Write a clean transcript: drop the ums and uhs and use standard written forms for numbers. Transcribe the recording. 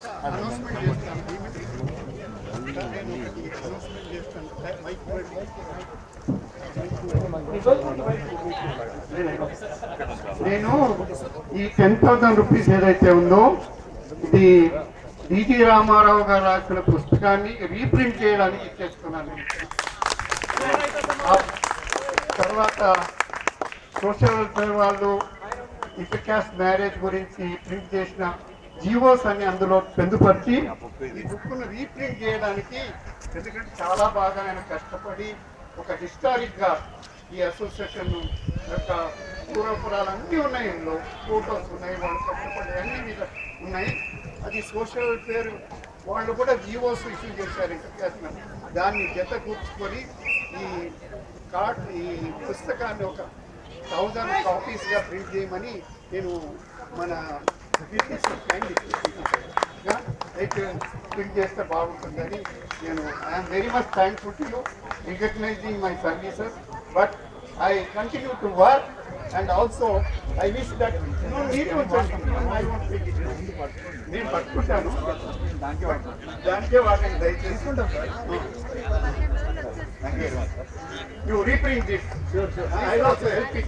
నేను ఈ 10,000 రూపీస్ ఏదైతే ఉందో ఇది డిజి రామారావు గారు రాసిన పుస్తకాన్ని రీప్రింట్ చేయడానికి ఇచ్చేస్తున్నాను. తర్వాత సోషల్ వెల్ఫేర్ వాళ్ళు ఇంటర్ క్యాస్ట్ మ్యారేజ్ గురించి ప్రింట్ చేసిన జీవోస్ అని అందులో పొందుపరిచి ఈ బుక్ను రీప్రింట్ చేయడానికి, ఎందుకంటే చాలా బాగా నేను కష్టపడి ఒక హిస్టారిక్గా ఈ అసోసియేషన్ యొక్క పూర్వపురాలు అన్నీ ఉన్నాయి, ఇందులో ఫోటోస్ ఉన్నాయి, వాళ్ళు కష్టపడి అన్నీ మీద ఉన్నాయి. అది సోషల్ వెల్ఫేర్ వాళ్ళు కూడా జీవోస్ ఇష్యూ చేశారు ఇంటర్ క్యాస్ట్. దాన్ని జత కూర్చుకొని ఈ పుస్తకాన్ని ఒక 1000 కాపీస్గా ప్రింట్ చేయమని నేను మన అయితే ప్రింట్ చేస్తే బాగుంటుందని నేను I'm very much thankful to you recognising my services, but I continue to work and also I wish that నేను పట్టుకుంటాను, దానికే వాడండి దయచేసి. You reprint this. I will also help it.